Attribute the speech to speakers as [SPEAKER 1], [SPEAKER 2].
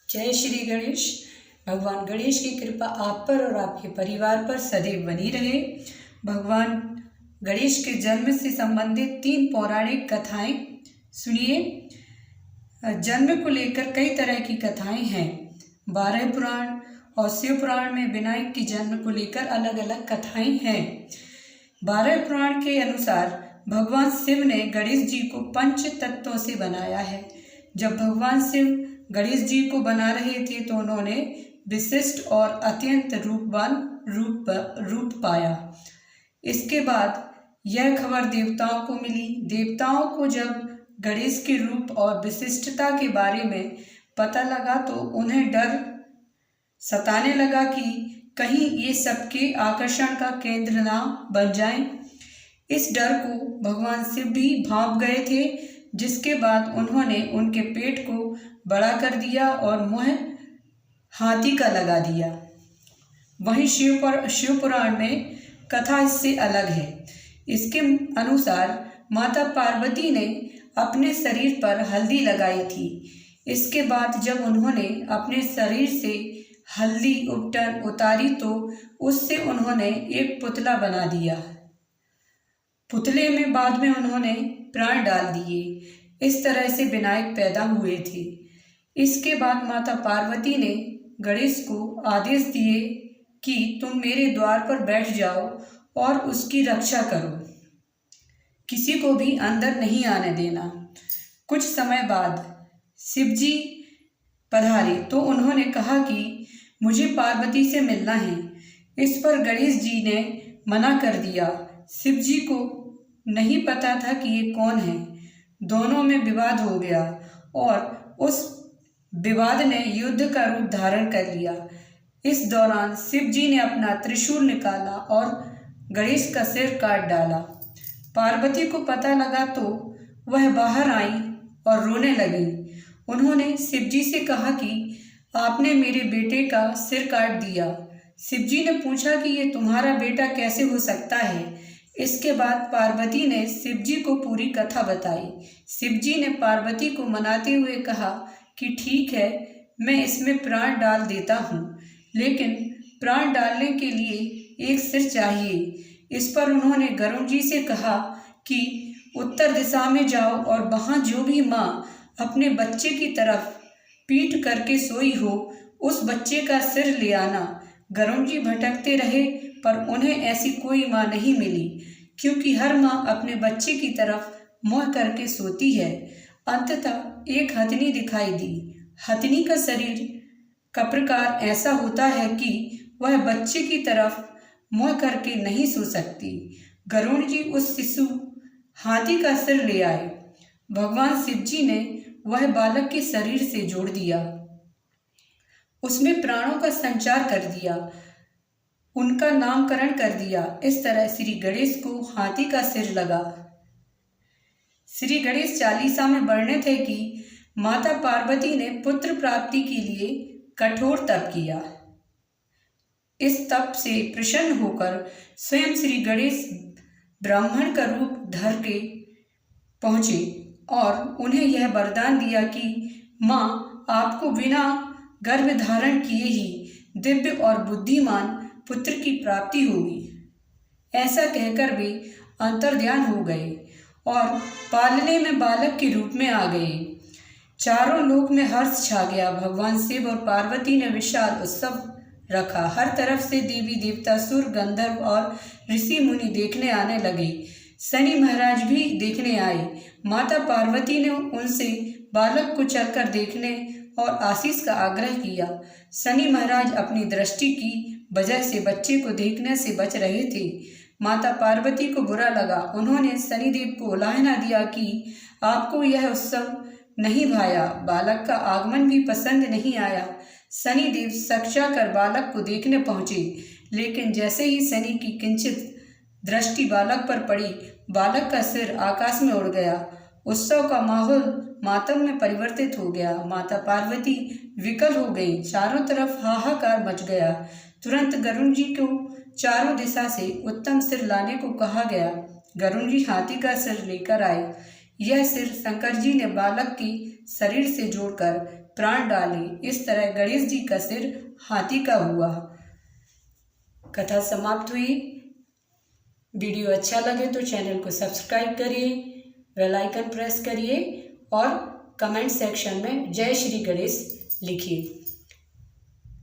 [SPEAKER 1] जय श्री गणेश। भगवान गणेश की कृपा आप पर और आपके परिवार पर सदैव बनी रहे। भगवान गणेश के जन्म से संबंधित 3 पौराणिक कथाएं सुनिए। जन्म को लेकर कई तरह की कथाएं हैं। 12 पुराण और शिव पुराण में विनायक के जन्म को लेकर अलग अलग कथाएं हैं। 12 पुराण के अनुसार भगवान शिव ने गणेश जी को पंच तत्वों से बनाया है। जब भगवान शिव गणेश जी को बना रहे थे तो उन्होंने विशिष्ट और अत्यंत रूपवान रूप पाया। इसके बाद यह खबर देवताओं को मिली। देवताओं को जब गणेश के रूप और विशिष्टता के बारे में पता लगा तो उन्हें डर सताने लगा कि कहीं ये सबके आकर्षण का केंद्र ना बन जाएं। इस डर को भगवान शिव भी भांप गए थे, जिसके बाद उन्होंने उनके पेट को बड़ा कर दिया और मुंह हाथी का लगा दिया। वहीं शिव पुराण में कथा इससे अलग है। इसके अनुसार माता पार्वती ने अपने शरीर पर हल्दी लगाई थी। इसके बाद जब उन्होंने अपने शरीर से हल्दी उतारी तो उससे उन्होंने एक पुतला बना दिया। पुतले में बाद में उन्होंने प्राण डाल दिए। इस तरह से विनायक पैदा हुए थे। इसके बाद माता पार्वती ने गणेश को आदेश दिए कि तुम मेरे द्वार पर बैठ जाओ और उसकी रक्षा करो, किसी को भी अंदर नहीं आने देना। कुछ समय बाद शिव जी पधारे तो उन्होंने कहा कि मुझे पार्वती से मिलना है। इस पर गणेश जी ने मना कर दिया। शिव जी को नहीं पता था कि ये कौन है। दोनों में विवाद हो गया और उस विवाद ने युद्ध का रूप धारण कर लिया। इस दौरान शिव जी ने अपना त्रिशूल निकाला और गणेश का सिर काट डाला। पार्वती को पता लगा तो वह बाहर आई और रोने लगी। उन्होंने शिव जी से कहा कि आपने मेरे बेटे का सिर काट दिया। शिव जी ने पूछा कि ये तुम्हारा बेटा कैसे हो सकता है। इसके बाद पार्वती ने शिव जी को पूरी कथा बताई। शिव जी ने पार्वती को मनाते हुए कहा कि ठीक है, मैं इसमें प्राण डाल देता हूँ, लेकिन प्राण डालने के लिए एक सिर चाहिए। इस पर उन्होंने गरुड़ जी से कहा कि उत्तर दिशा में जाओ और वहाँ जो भी माँ अपने बच्चे की तरफ पीठ करके सोई हो उस बच्चे का सिर ले आना। गरुड़ जी भटकते रहे पर उन्हें ऐसी कोई माँ नहीं मिली, क्योंकि हर माँ अपने बच्चे की तरफ मुँह करके सोती है। अंततः एक हथनी दिखाई दी। हथनी का शरीर का प्रकार ऐसा होता है कि वह बच्चे की तरफ मुँह करके नहीं सो सकती। गरुड़ जी उस शिशु हाथी का सिर ले आए। भगवान शिव जी ने वह बालक के शरीर से जोड़ दिया, उसमें प्राणों का संचार कर दिया, उनका नामकरण कर दिया। इस तरह श्री गणेश को हाथी का सिर लगा। श्री गणेश चालीसा में वर्णित है कि माता पार्वती ने पुत्र प्राप्ति के लिए कठोर तप किया। इस तप से प्रसन्न होकर स्वयं श्री गणेश ब्राह्मण का रूप धर के पहुँचे और उन्हें यह वरदान दिया कि माँ आपको बिना गर्भ धारण किए ही दिव्य और बुद्धिमान पुत्र की प्राप्ति होगी। ऐसा कहकर वे अंतर्ध्यान हो गए और पालने में बालक के रूप में आ गए। चारों लोक में हर्ष छा गया। भगवान शिव और पार्वती ने विशाल उत्सव रखा। हर तरफ से देवी देवता, सुर, गंधर्व और ऋषि मुनि देखने आने लगे। शनि महाराज भी देखने आए। माता पार्वती ने उनसे बालक को चलकर देखने और आशीष का आग्रह किया। शनि महाराज अपनी दृष्टि की वजह से बच्चे को देखने से बच रहे थे। माता पार्वती को बुरा लगा। उन्होंने शनिदेव को उलाहना दिया कि आपको यह उत्सव नहीं भाया, बालक का आगमन भी पसंद नहीं आया। शनिदेव सक्चा कर बालक को देखने पहुँचे, लेकिन जैसे ही शनि की किंचित दृष्टि बालक पर पड़ी, बालक का सिर आकाश में उड़ गया। उत्सव का माहौल मातम में परिवर्तित हो गया। माता पार्वती विकल हो गई। चारों तरफ हाहाकार मच गया। तुरंत गरुड़ जी को चारों दिशा से उत्तम सिर लाने को कहा गया। गरुड़ जी हाथी का सिर लेकर आए। यह सिर शंकर जी ने बालक के शरीर से जोड़कर प्राण डाले, इस तरह गणेश जी का सिर हाथी का हुआ। कथा समाप्त हुई। वीडियो अच्छा लगे तो चैनल को सब्सक्राइब करिए, बेल आइकन प्रेस करिए और कमेंट सेक्शन में जय श्री गणेश लिखिए।